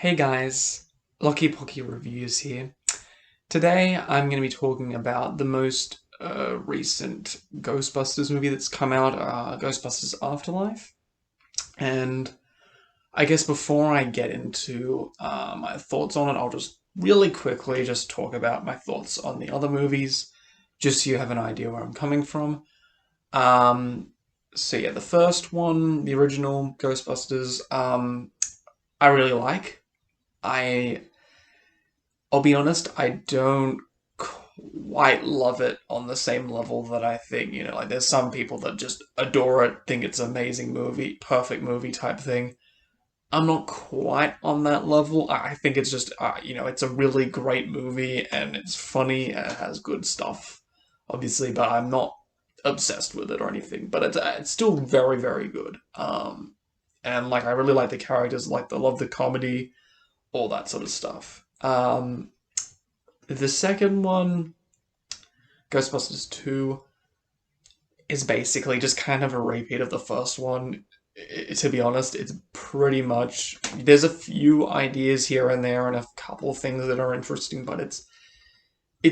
Hey guys, LockyPocky Reviews here. Today I'm going to be talking about the most recent Ghostbusters movie that's come out, Ghostbusters Afterlife. And I guess before I get into my thoughts on it, I'll just really quickly just talk about my thoughts on the other movies, just so you have an idea where I'm coming from. Um, so yeah, the first one, the original Ghostbusters, I really like. I I'll be honest, I don't quite love it on the same level that I think, like there's some people that just adore it, think it's an amazing movie, perfect movie type thing. I'm not quite on that level. I think it's just, it's a really great movie and it's funny and it has good stuff, obviously, but I'm not obsessed with it or anything. But it's still very, very good. And like I really like the characters, like I love the comedy, all that sort of stuff. The second one, Ghostbusters 2, is basically just kind of a repeat of the first one. To be honest, it's pretty much. There's a few ideas here and there and a couple of things that are interesting, but it's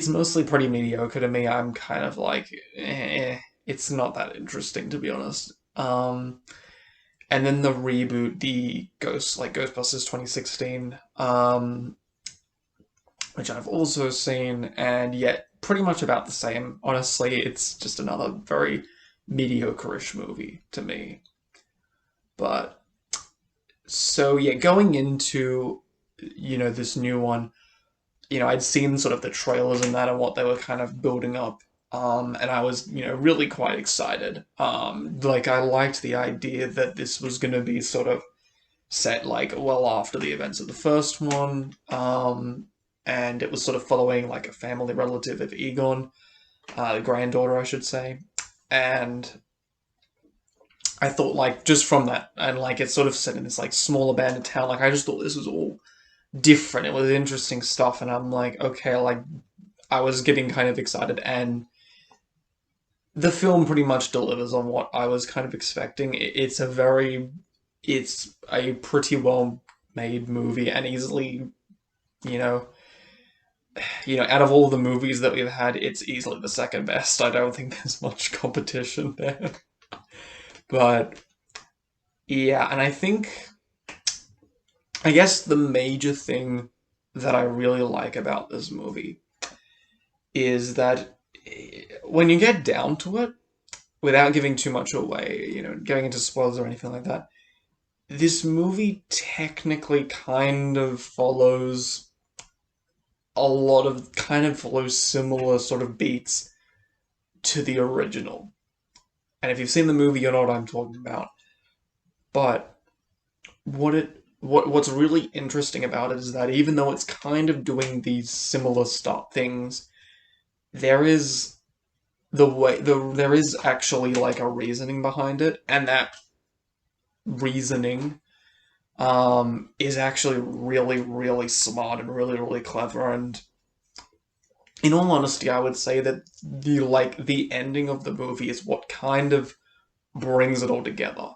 mostly pretty mediocre to me. I'm kind of like, it's not that interesting to be honest. And then the reboot, the Ghostbusters 2016, which I've also seen, and yet pretty much about the same. Honestly, it's just another very mediocre-ish movie to me. But so yeah, going into this new one, I'd seen sort of the trailers and that and what they were kind of building up. And I was, really quite excited. Like I liked the idea that this was going to be sort of set like well after the events of the first one. And it was sort of following like a family relative of Egon, the granddaughter, I should say. And I thought like just from that, and like it's sort of set in this like small abandoned town. Like I just thought this was all different. It was interesting stuff, and I'm like, okay, like I was getting kind of excited, and the film pretty much delivers on what I was kind of expecting. It's a pretty well made movie, and easily, you know, out of all the movies that we've had, it's easily the second best. I don't think there's much competition there. But yeah, and I guess the major thing that I really like about this movie is that when you get down to it, without giving too much away, going into spoilers or anything like that, this movie technically kind of follows similar sort of beats to the original. And if you've seen the movie, you know what I'm talking about. But what's really interesting about it is that even though it's kind of doing these similar stuff things, there is there is actually like a reasoning behind it, and that reasoning is actually really, really smart and really, really clever. And in all honesty, I would say that the ending of the movie is what kind of brings it all together.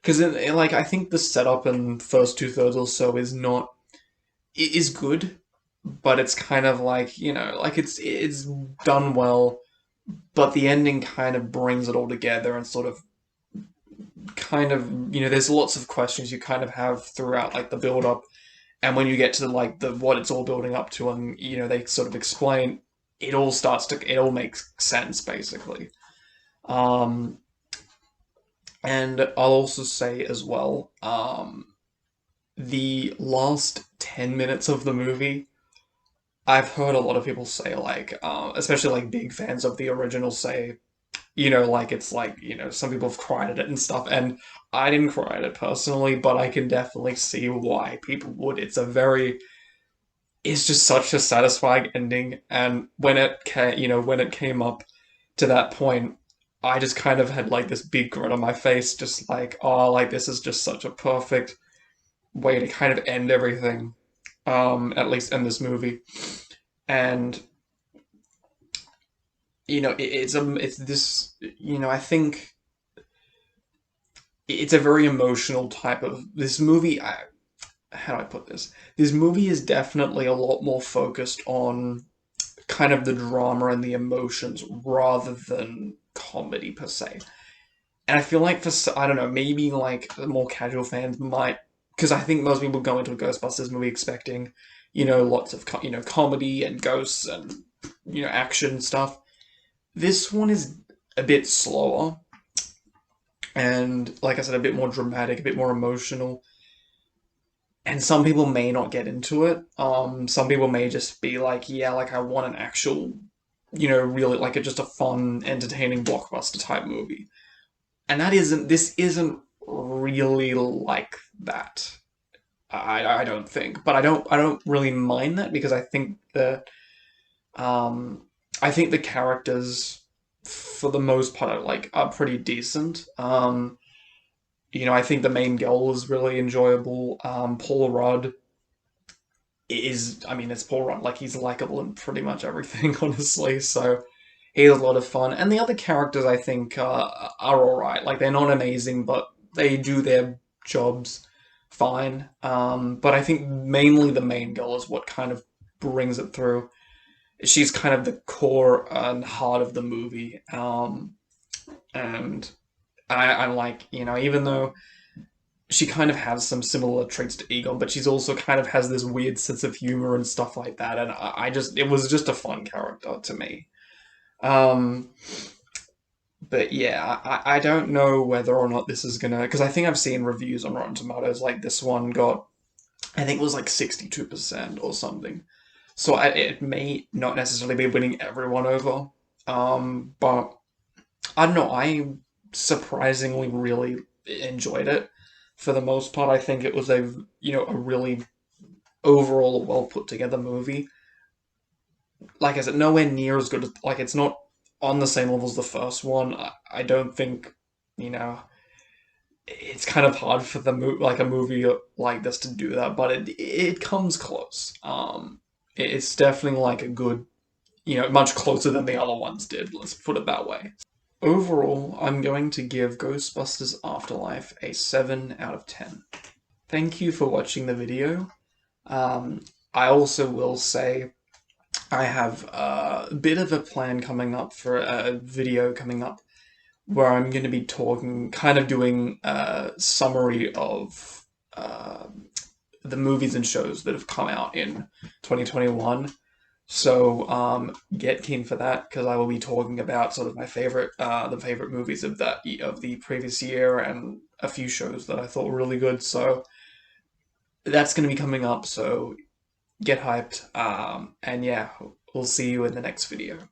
Because like I think the setup in first two thirds or so is good, but it's kind of like like it's done well, but the ending kind of brings it all together and sort of kind of there's lots of questions you kind of have throughout like the build up, and when you get to like the what it's all building up to, and they sort of explain, it all makes sense basically. Um, and I'll also say as well, the last 10 minutes of the movie, I've heard a lot of people say like, especially like big fans of the original say, like it's like, some people have cried at it and stuff, and I didn't cry at it personally, but I can definitely see why people would. It's just such a satisfying ending, and when it came up to that point, I just kind of had like this big grin on my face, just like, oh, like this is just such a perfect way to kind of end everything, at least in this movie. And it's this, I think it's a very emotional type of this movie. how do I put this? This movie is definitely a lot more focused on kind of the drama and the emotions rather than comedy per se. And I feel like I don't know, maybe like the more casual fans might, because I think most people go into a Ghostbusters movie expecting, lots of comedy and ghosts and action stuff. This one is a bit slower and, like I said, a bit more dramatic, a bit more emotional. And some people may not get into it. Some people may just be like, yeah, like I want an actual, really like just a fun, entertaining blockbuster type movie. And this isn't really like that. I don't think, but I don't really mind that because um I think the characters for the most part are pretty decent. I think the main girl is really enjoyable. Paul Rudd I mean, it's Paul Rudd, like he's likable in pretty much everything, honestly. So he's a lot of fun, and the other characters I think are all right. Like they're not amazing, but they do their jobs fine. But I think mainly the main girl is what kind of brings it through. She's kind of the core and heart of the movie. And I like, even though she kind of has some similar traits to Egon, but she's also kind of has this weird sense of humor and stuff like that. And it was just a fun character to me. Um, but yeah, I don't know whether or not this is gonna, because I think I've seen reviews on Rotten Tomatoes, like this one got, I think it was like 62% or something. So it may not necessarily be winning everyone over. But I don't know, I surprisingly really enjoyed it. For the most part, I think it was a really overall well put together movie. Like I said, nowhere near as good as, like, it's not on the same level as the first one. I don't think, you know, it's kind of hard for like a movie like this to do that, but it comes close. It's definitely like a good, much closer than the other ones did. Let's put it that way. Overall, I'm going to give Ghostbusters Afterlife a 7 out of 10. Thank you for watching the video. I also will say I have a bit of a plan coming up for a video coming up where I'm going to be kind of doing a summary of the movies and shows that have come out in 2021. So get keen for that because I will be talking about sort of my the favorite movies of the previous year and a few shows that I thought were really good. So that's going to be coming up. So get hyped. And yeah, we'll see you in the next video.